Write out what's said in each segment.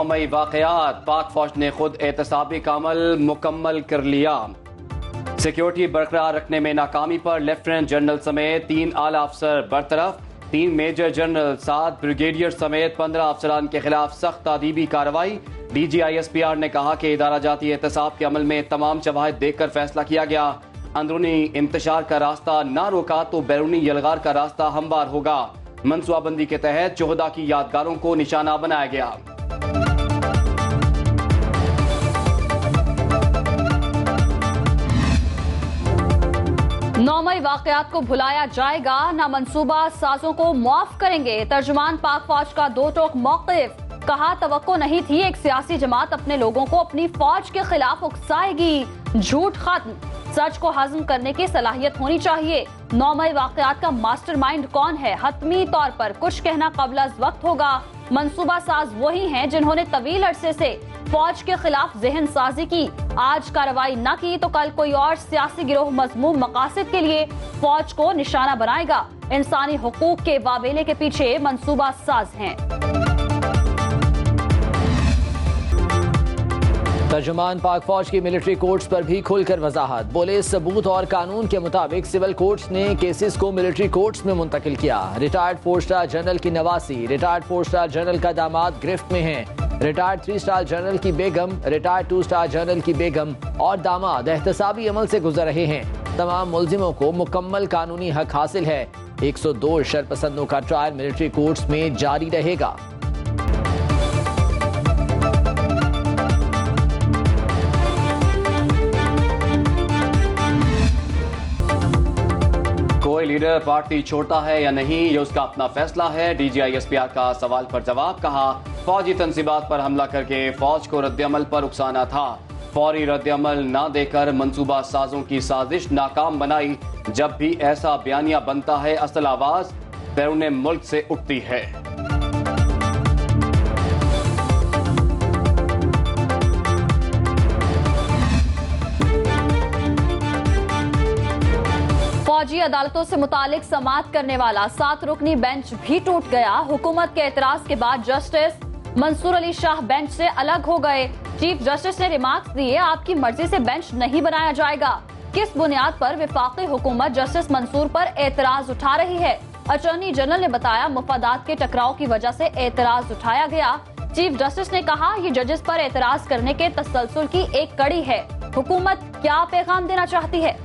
9 मई वाकयात, पाक फौज ने खुद एहतसाबी का अमल मुकम्मल कर लिया। सिक्योरिटी बरकरार रखने में नाकामी पर लेफ्टिनेंट जनरल समेत 3 आला अफसर बरतरफ, 3 मेजर जनरल, 7 ब्रिगेडियर समेत 15 अफसरान के खिलाफ सख्त तादीबी कार्रवाई। DGISPR ने कहा कि इदारा जाती एहतसाब के अमल में तमाम शवाहिद देखकर फैसला किया गया। अंदरूनी इंतशार का रास्ता ना रोका तो बैरूनी यलगार का रास्ता हमवार होगा। मनसूबाबंदी के तहत चौहदा की यादगारों को निशाना बनाया गया। नौ मई वाकयात को भुलाया जाएगा, ना मंसूबा साजों को मुआफ करेंगे। तर्जुमान पाक फौज का दो टोक मौक़िफ़, कहा तवक्को नहीं थी एक सियासी जमात अपने लोगों को अपनी फौज के खिलाफ उकसाएगी। झूठ खत्म, सच को हजम करने की सलाहियत होनी चाहिए। 9 मई वाकयात का मास्टरमाइंड कौन है, हतमी तौर पर कुछ कहना कबल अज़ वक्त होगा। मंसूबा साज वही हैं जिन्होंने तवील अरसे से फौज के खिलाफ जहन साजी की। आज कार्रवाई न की तो कल कोई और सियासी गिरोह मज़मूम मकासद के लिए फौज को निशाना बनाएगा। इंसानी हुकूक के वाबेले के पीछे मंसूबा साज हैं। तर्जुमान पाक फौज की मिलिट्री कोर्ट्स पर भी खुलकर वजाहत, बोले सबूत और कानून के मुताबिक सिविल कोर्ट्स ने केसेस को मिलिट्री कोर्ट्स में मुंतकिल किया। रिटायर्ड 4 स्टार जनरल की नवासी, रिटायर्ड 4 स्टार जनरल का दामाद गिरफ्त में हैं। रिटायर्ड 3 स्टार जनरल की बेगम, रिटायर्ड 2 स्टार जनरल की बेगम और दामाद एहतसाबी अमल से गुजर रहे हैं। तमाम मुल्जिमों को मुकम्मल कानूनी हक हासिल है। 102 शरपसंदों का ट्रायल मिलिट्री कोर्ट्स में जारी रहेगा। कोई लीडर पार्टी छोड़ता है या नहीं, ये उसका अपना फैसला है। DGISPR का सवाल पर जवाब, कहा फौजी तंसीबात पर हमला करके फौज को रद्दअमल पर उकसाना था। फौरी रद्दअमल ना देकर मंसूबा साजों की साजिश नाकाम बनाई। जब भी ऐसा बयानिया बनता है असल आवाज बैरून मुल्क से उठती है। फौजी अदालतों से मुतालिक समाअत करने वाला 7 रुकनी बेंच भी टूट गया। हुकूमत के एतराज के बाद जस्टिस मंसूर अली शाह बेंच से अलग हो गए। चीफ जस्टिस ने रिमार्क्स दिए, आपकी मर्जी से बेंच नहीं बनाया जाएगा। किस बुनियाद पर विफाकी हुकूमत जस्टिस मंसूर पर एतराज उठा रही है? अटॉर्नी जनरल ने बताया, मुफादात के टकराव की वजह से एतराज उठाया गया। चीफ जस्टिस ने कहा, ये जजेस पर एतराज करने के तसलसल की एक कड़ी है। हुकूमत क्या पैगाम देना चाहती है?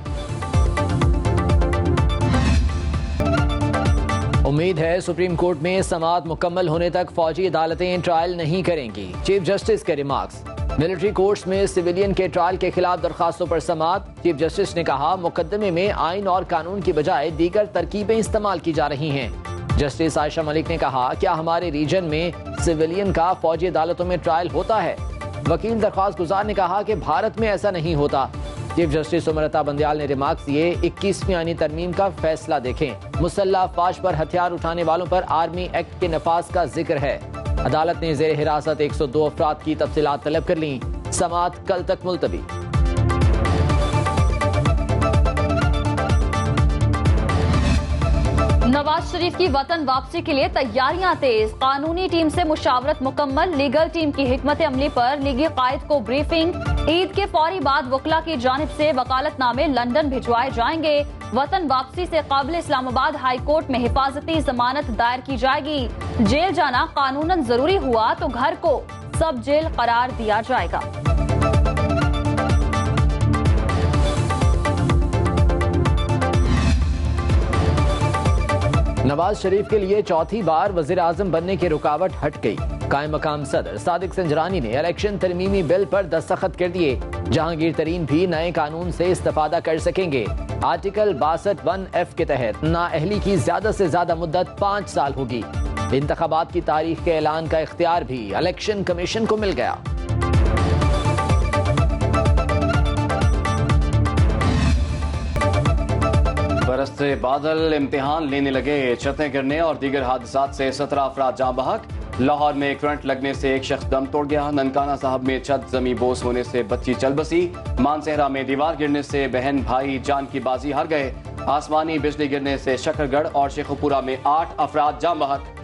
उम्मीद है सुप्रीम कोर्ट में समाअत मुकम्मल होने तक फौजी अदालतें ट्रायल नहीं करेंगी। चीफ जस्टिस के रिमार्क्स, मिलिट्री कोर्ट्स में सिविलियन के ट्रायल के खिलाफ दरखास्तों पर समाअत। चीफ जस्टिस ने कहा, मुकदमे में आइन और कानून की बजाय दीगर तरकीबें इस्तेमाल की जा रही हैं। जस्टिस आयशा मलिक ने कहा, क्या हमारे रीजन में सिविलियन का फौजी अदालतों में ट्रायल होता है? वकील दरख्वास्त गुजार ने कहा कि भारत में ऐसा नहीं होता। चीफ जस्टिस उमरता बंदयाल ने रिमार्क्स दिए, 21वीं आईनी तरमीम का फैसला देखें। मुसल्लह अफवाज पर हथियार उठाने वालों पर आर्मी एक्ट के नफाज का जिक्र है। अदालत ने जेर हिरासत 102 अफराद की तफसीलात तलब कर ली। समाअत कल तक मुलतवी। नवाज शरीफ की वतन वापसी के लिए तैयारियां तेज। कानूनी टीम से मुशावरत मुकम्मल। लीगल टीम की हिकमत अमली पर लीगी कायद को ब्रीफिंग। ईद के फौरी बाद वकला की जानिब से वकालतनामे लंदन भिजवाए जाएंगे। वतन वापसी से काबिल इस्लामाबाद हाई कोर्ट में हिफाजती जमानत दायर की जाएगी। जेल जाना कानूनन जरूरी हुआ तो घर को सब जेल करार दिया जाएगा। नवाज शरीफ के लिए चौथी बार वजीर आजम बनने की रुकावट हट गई। कायम मकाम सदर सादिक संजरानी ने इलेक्शन तरमीमी बिल पर दस्तखत कर दिए। जहांगीर तरीन भी नए कानून से इस्तेफादा कर सकेंगे। आर्टिकल 62(1)(f) के तहत नाअहली की ज्यादा से ज्यादा मुद्दत 5 साल होगी। इंतखाबात की तारीख के ऐलान का इख्तियार भी इलेक्शन कमीशन को मिल गया। बरसते बादल इम्तिहान लेने लगे। छतें गिरने और दीगर हादसात से 17 अफराद जाँ बहक। लाहौर में करंट लगने से एक शख्स दम तोड़ गया। ननकाना साहब में छत जमी बोस होने से बच्ची चल बसी। मानसेहरा में दीवार गिरने से बहन भाई जान की बाजी हार गए। आसमानी बिजली गिरने से शकरगढ़ और शेखुपुरा में 8 अफराद जाँ बहक।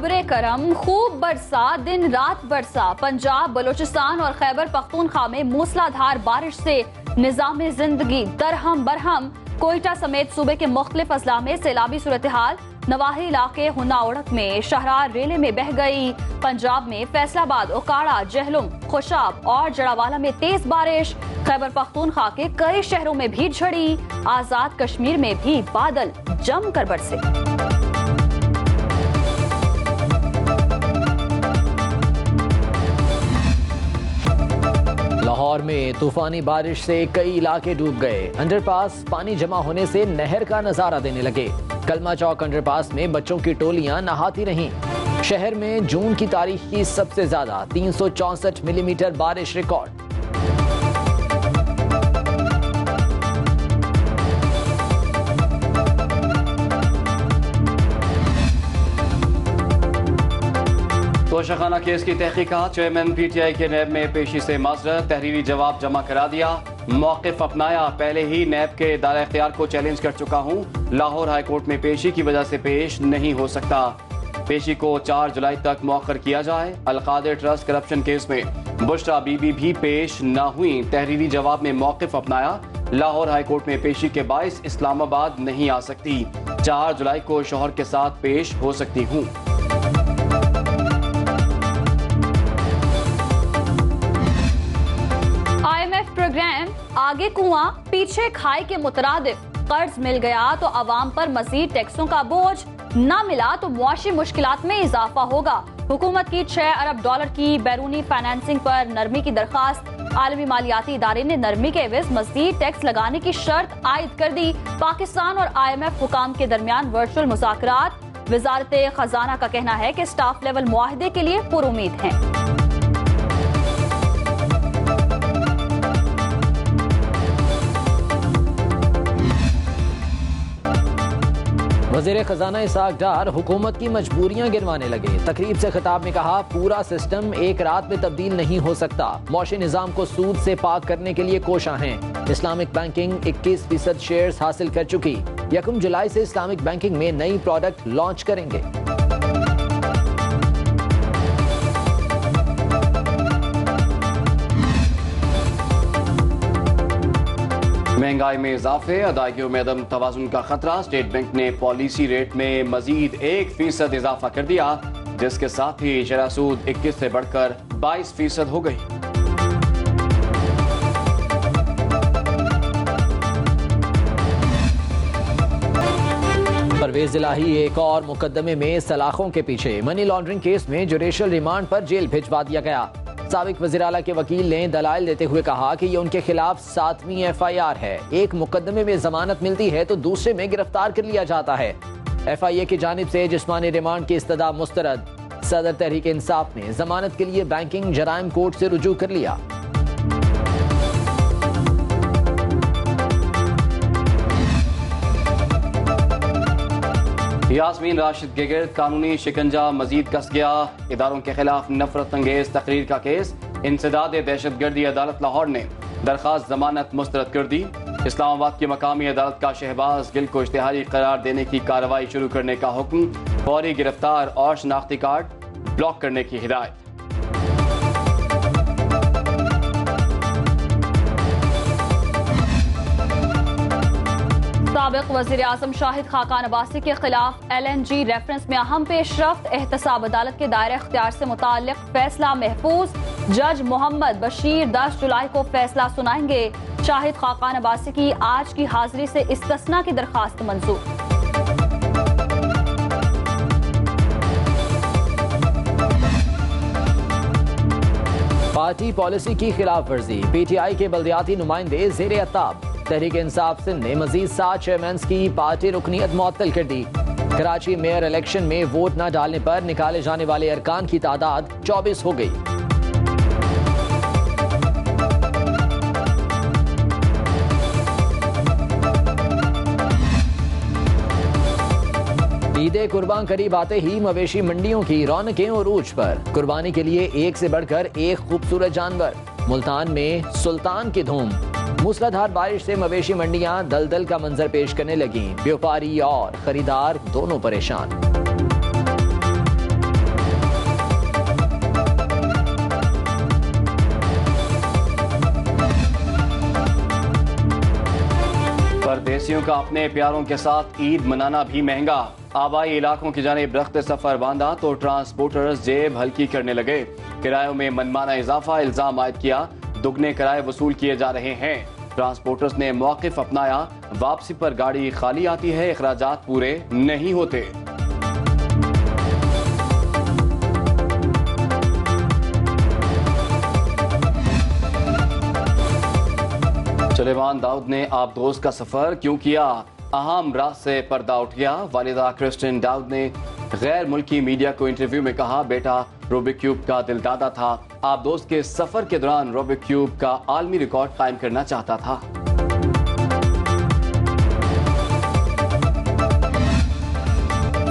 अब्रे करम खूब बरसा, दिन रात बरसा। पंजाब, बलोचिस्तान और खैबर पख्तूनख्वा में मूसलाधार बारिश से निजाम जिंदगी दरहम बरहम। कोयटा समेत सूबे के मुख्तलिफ अजला में सैलाबी सूरत हाल। नवाही इलाके हुन्ना ओढ़क में शहरार रेले में बह गई। पंजाब में फैसलाबाद, ओकाड़ा, जहलुम, खुशाब और जड़ावाला में तेज बारिश। खैबर पख्तूनख्वा के कई शहरों में भी झड़ी। आजाद कश्मीर में भी बादल जमकर बरसे। लाहौर में तूफानी बारिश से कई इलाके डूब गए। अंडरपास पानी जमा होने से नहर का नजारा देने लगे। कलमा चौक अंडरपास में बच्चों की टोलियां नहाती रहीं। शहर में जून की तारीख की सबसे ज्यादा 364 मिलीमीटर बारिश रिकॉर्ड। तोशाखाना केस की तहकीकात। चेयरमैन PTI के नैब में पेशी से माजरत, तहरीरी जवाब जमा करा दिया, मौक़िफ़ अपनाया। पहले ही नैब के दायरा इख्तियार को चैलेंज कर चुका हूँ। लाहौर हाई कोर्ट में पेशी की वजह से पेश नहीं हो सकता। पेशी को 4 जुलाई तक मौखर किया जाए। अलकादिर ट्रस्ट करप्शन केस में बुशरा बीबी भी पेश न हुई। तहरीरी जवाब में मौक़िफ़ अपनाया। लाहौर हाई कोर्ट में पेशी के बाइस इस्लामाबाद नहीं आ सकती। 4 जुलाई को शौहर के साथ पेश हो सकती हूँ। प्रोग्राम आगे कुआं पीछे खाई के मुतरादिफ। कर्ज मिल गया तो अवाम पर मजीद टैक्सों का बोझ, न मिला तो मुआशी मुश्किलात में इजाफा होगा। हुकूमत की 6 अरब डॉलर की बैरूनी फाइनेंसिंग पर नरमी की दरखास्त। आलमी मालियाती इदारे ने नरमी के एवज मजीद टैक्स लगाने की शर्त आयद कर दी। पाकिस्तान और IMF हुकाम के दरमियान वर्चुअल मुज़ाकरात। वजारत खजाना का कहना है कि स्टाफ लेवल मुआहदे के लिए पुरुमीद हैं। वज़ीर खजाना इसाक डार हुकूमत की मजबूरियां गिनवाने लगे। तकरीब से खिताब में कहा, पूरा सिस्टम एक रात में तब्दील नहीं हो सकता। मौशी निज़ाम को सूद से पाक करने के लिए कोशा हैं। इस्लामिक बैंकिंग 21% शेयर्स हासिल कर चुकी। 1 जुलाई से इस्लामिक बैंकिंग में नई प्रोडक्ट लॉन्च करेंगे। महंगाई में इजाफे, अदायगियों में अदम तवाजुन का खतरा। स्टेट बैंक ने पॉलिसी रेट में मजीद 1% इजाफा कर दिया, जिसके साथ ही शरह सूद 21 से बढ़कर 22% हो गई। परवेज इलाही एक और मुकदमे में सलाखों के पीछे। मनी लॉन्ड्रिंग केस में जुडिशल रिमांड पर जेल भिजवा दिया गया। साबिक वज़ीर आला के वकील ने दलाइल देते हुए कहा कि ये उनके खिलाफ 7वीं FIR है। एक मुकदमे में जमानत मिलती है तो दूसरे में गिरफ्तार कर लिया जाता है। FIA की जानिब से जिस्मानी रिमांड की इस्तदा मुस्तरद। सदर तहरीक इंसाफ ने जमानत के लिए बैंकिंग जराइम कोर्ट से रुजू कर लिया। यास्मीन राशिद के गिर्द कानूनी शिकंजा मजीद कस गया। इदारों के खिलाफ नफरत अंगेज तकरीर का केस। इंसदाद दहशतगर्दी अदालत लाहौर ने दरखास्त जमानत मुस्तरद कर दी। इस्लामाबाद की मकामी अदालत का शहबाज गिल को इश्तिहारी करार देने की कार्रवाई शुरू करने का हुक्म। फौरी गिरफ्तार और शनाख्ती कार्ड ब्लॉक करने की हिदायत। साबिक वज़ीर आज़म शाहिद खाकान अब्बासी के खिलाफ LNG रेफरेंस में अहम पेशरफ्त। एहतसाब अदालत के दायरे इख्तियार से मुताल्लिक फैसला महफूज। जज मोहम्मद बशीर 10 जुलाई को फैसला सुनाएंगे। शाहिद खाकान अब्बासी की आज की हाजिरी से इस्तस्ना की दरखास्त मंजूर। पार्टी पॉलिसी की खिलाफ वर्जी। PTI के बल्दियाती नुमाइंदे ज़ेरे अताब। तहरीक इंसाफ सिंध ने मजीद 7 चेयरमैन की पार्टी रुकनीयत मुअत्तल कर दी। कराची मेयर इलेक्शन में वोट न डालने पर निकाले जाने वाले अरकान की तादाद 24 हो गई। ईद कुर्बान करीब आते ही मवेशी मंडियों की रौनकें उरूज पर। कुर्बानी के लिए एक से बढ़कर एक खूबसूरत जानवर। मुल्तान में सुल्तान की धूम। मूसलाधार बारिश से मवेशी मंडियां दलदल का मंजर पेश करने लगी। व्यापारी और खरीदार दोनों परेशान। परदेसियों का अपने प्यारों के साथ ईद मनाना भी महंगा। आबाई इलाकों की जानिब रख्त सफर बांधा तो ट्रांसपोर्टर्स जेब हल्की करने लगे। किरायों में मनमाना इजाफा इल्जाम आयद किया, दुगने किराए वसूल किए जा रहे हैं। ट्रांसपोर्टर्स ने मौक़िफ़ अपनाया, वापसी पर गाड़ी खाली आती है, अखराजात पूरे नहीं होते। सुलेमान दाऊद ने आप दोस्त का सफर क्यों किया? अहम राज से पर्दा उठ गया। वालिदा क्रिस्टिन दाऊद ने गैर मुल्की मीडिया को इंटरव्यू में कहा, बेटा रूबिक क्यूब का दिलदादा था। आप दोस्त के सफर के दौरान रूबिक क्यूब का आलमी रिकॉर्ड कायम करना चाहता था।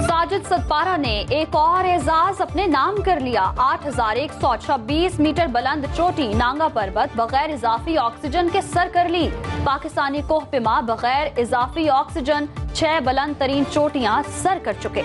साजिद सतपारा ने एक और एजाज अपने नाम कर लिया। 8,126 मीटर बुलंद चोटी नांगा पर्वत बगैर इजाफी ऑक्सीजन के सर कर ली। पाकिस्तानी कोह पिमा बगैर इजाफी ऑक्सीजन 6 बुलंद तरीन चोटियां सर कर चुके।